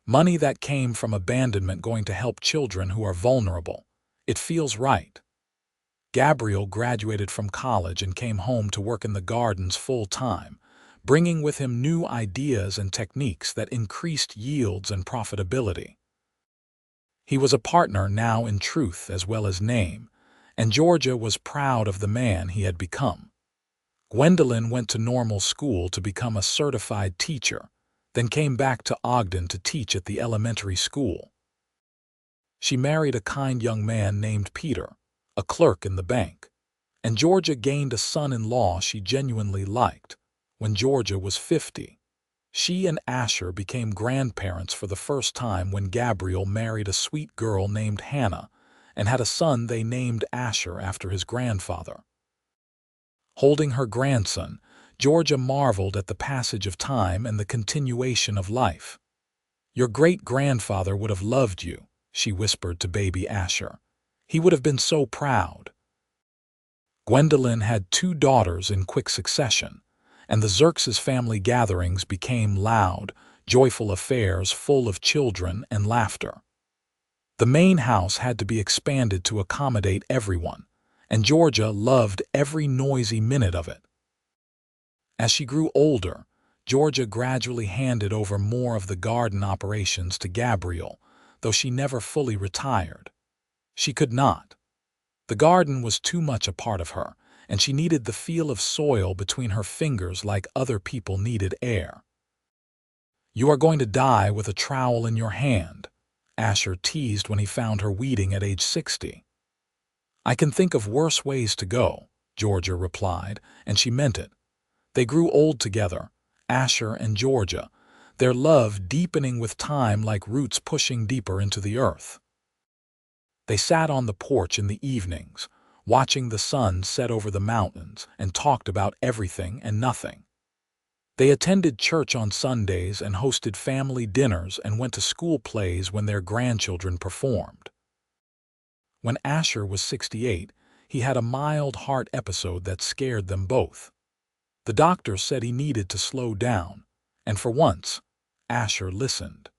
"Money that came from abandonment going to help children who are vulnerable. It feels right." Gabriel graduated from college and came home to work in the gardens full-time, bringing with him new ideas and techniques that increased yields and profitability. He was a partner now in truth as well as name, and Georgia was proud of the man he had become. Gwendolyn went to normal school to become a certified teacher, then came back to Ogden to teach at the elementary school. She married a kind young man named Peter, a clerk in the bank, and Georgia gained a son-in-law she genuinely liked. When Georgia was 50, she and Asher became grandparents for the first time when Gabriel married a sweet girl named Hannah and had a son they named Asher after his grandfather. Holding her grandson, Georgia marveled at the passage of time and the continuation of life. "Your great-grandfather would have loved you," she whispered to baby Asher. "He would have been so proud." Gwendolyn had 2 daughters in quick succession, and the Xerxes family gatherings became loud, joyful affairs full of children and laughter. The main house had to be expanded to accommodate everyone, and Georgia loved every noisy minute of it. As she grew older, Georgia gradually handed over more of the garden operations to Gabriel, though she never fully retired. She could not. The garden was too much a part of her, and she needed the feel of soil between her fingers like other people needed air. "You are going to die with a trowel in your hand," Asher teased when he found her weeding at age 60. "I can think of worse ways to go," Georgia replied, and she meant it. They grew old together, Asher and Georgia, their love deepening with time like roots pushing deeper into the earth. They sat on the porch in the evenings, watching the sun set over the mountains, and talked about everything and nothing. They attended church on Sundays and hosted family dinners and went to school plays when their grandchildren performed. When Asher was 68, he had a mild heart episode that scared them both. The doctor said he needed to slow down, and for once, Asher listened.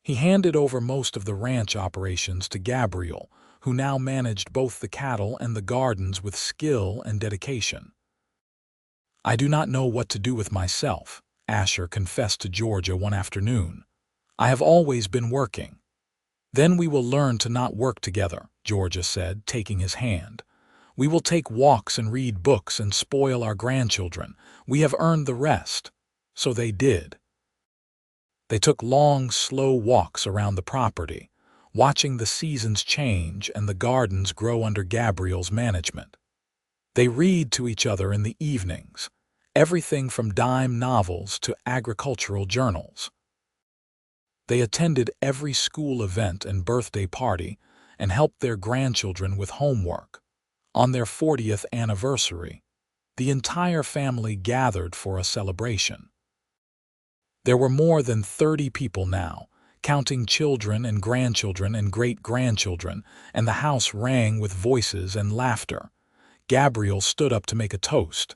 He handed over most of the ranch operations to Gabriel, who now managed both the cattle and the gardens with skill and dedication. "I do not know what to do with myself," Asher confessed to Georgia one afternoon. "I have always been working." "Then we will learn to not work together," Georgia said, taking his hand. "We will take walks and read books and spoil our grandchildren. We have earned the rest." So they did. They took long, slow walks around the property, watching the seasons change and the gardens grow under Gabriel's management. They read to each other in the evenings, everything from dime novels to agricultural journals. They attended every school event and birthday party and helped their grandchildren with homework. On their 40th anniversary, the entire family gathered for a celebration. There were more than 30 people now, counting children and grandchildren and great-grandchildren, and the house rang with voices and laughter. Gabriel stood up to make a toast.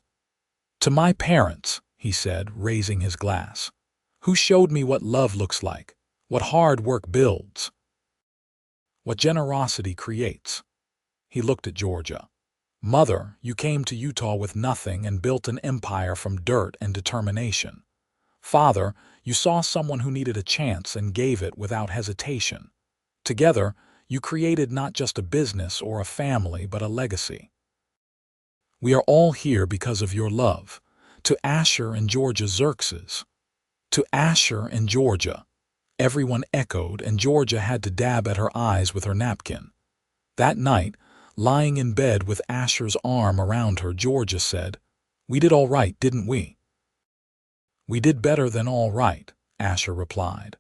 "To my parents," he said, raising his glass, "who showed me what love looks like, what hard work builds, what generosity creates." He looked at Georgia. "Mother, you came to Utah with nothing and built an empire from dirt and determination. Father, you saw someone who needed a chance and gave it without hesitation. Together, you created not just a business or a family, but a legacy. We are all here because of your love." To Asher and Georgia Xerxes. To Asher and Georgia. Everyone echoed, and Georgia had to dab at her eyes with her napkin. That night, lying in bed with Asher's arm around her, Georgia said, "We did all right, didn't we?" "We did better than all right," Asher replied.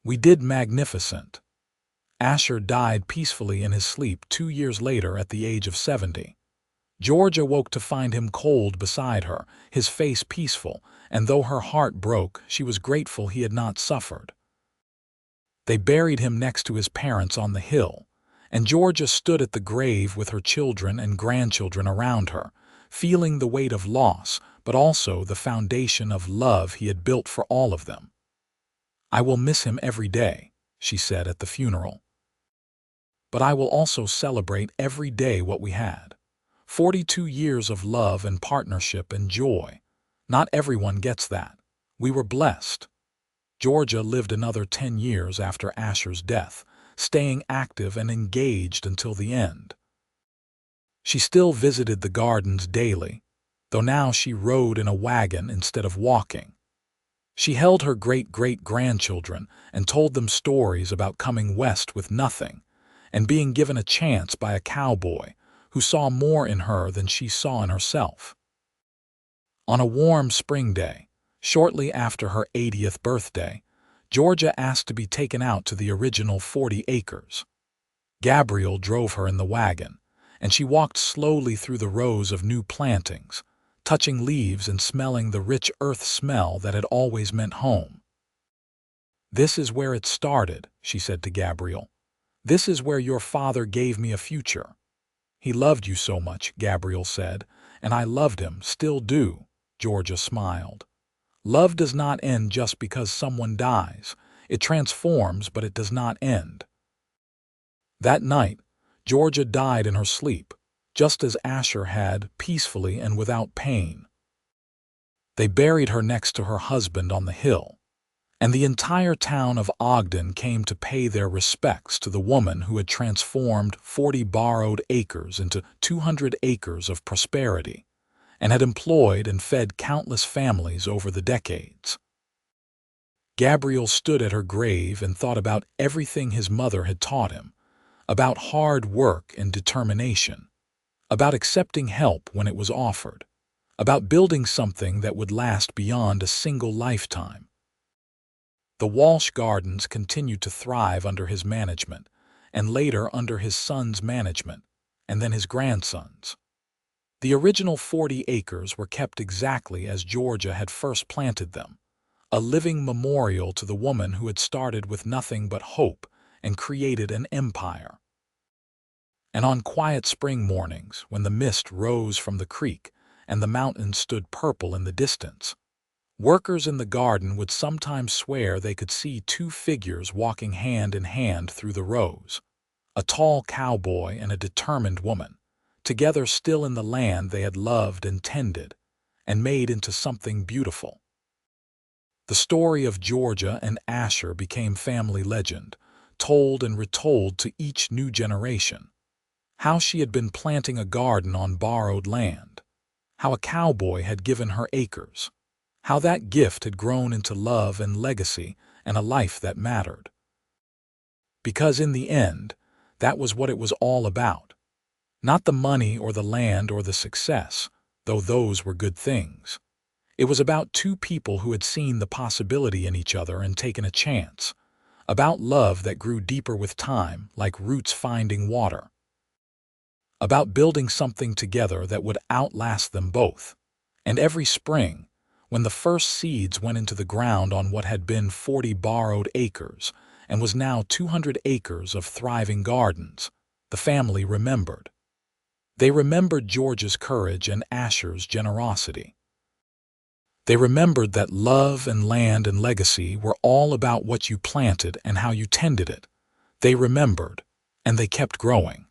"We did magnificent." Asher died peacefully in his sleep 2 years later at the age of 70. Georgia woke to find him cold beside her, his face peaceful, and though her heart broke, she was grateful he had not suffered. They buried him next to his parents on the hill, and Georgia stood at the grave with her children and grandchildren around her, feeling the weight of loss, but also the foundation of love he had built for all of them. "I will miss him every day," she said at the funeral. "But I will also celebrate every day what we had. 42 years of love and partnership and joy. Not everyone gets that. We were blessed." Georgia lived another 10 years after Asher's death, staying active and engaged until the end. She still visited the gardens daily, though now she rode in a wagon instead of walking. She held her great-great-grandchildren and told them stories about coming west with nothing and being given a chance by a cowboy who saw more in her than she saw in herself. On a warm spring day, shortly after her 80th birthday, Georgia asked to be taken out to the original 40 acres. Gabriel drove her in the wagon, and she walked slowly through the rows of new plantings, touching leaves and smelling the rich earth smell that had always meant home. "This is where it started," she said to Gabriel. "This is where your father gave me a future." "He loved you so much," Gabriel said, "and I loved him, still do." Georgia smiled. "Love does not end just because someone dies. It transforms, but it does not end." That night, Georgia died in her sleep, just as Asher had, peacefully and without pain. They buried her next to her husband on the hill, and the entire town of Ogden came to pay their respects to the woman who had transformed 40 borrowed acres into 200 acres of prosperity, and had employed and fed countless families over the decades. Gabriel stood at her grave and thought about everything his mother had taught him, about hard work and determination, about accepting help when it was offered, about building something that would last beyond a single lifetime. The Walsh Gardens continued to thrive under his management, and later under his son's management, and then his grandson's. The original 40 acres were kept exactly as Georgia had first planted them, a living memorial to the woman who had started with nothing but hope and created an empire. And on quiet spring mornings, when the mist rose from the creek and the mountains stood purple in the distance, workers in the garden would sometimes swear they could see two figures walking hand in hand through the rows, a tall cowboy and a determined woman, together still in the land they had loved and tended, and made into something beautiful. The story of Georgia and Asher became family legend, told and retold to each new generation. How she had been planting a garden on borrowed land, how a cowboy had given her acres, how that gift had grown into love and legacy and a life that mattered. Because in the end, that was what it was all about. Not the money or the land or the success, though those were good things. It was about two people who had seen the possibility in each other and taken a chance, about love that grew deeper with time, like roots finding water, about building something together that would outlast them both. And every spring, when the first seeds went into the ground on what had been 40 borrowed acres and was now 200 acres of thriving gardens, the family remembered. They remembered George's courage and Asher's generosity. They remembered that love and land and legacy were all about what you planted and how you tended it. They remembered, and they kept growing.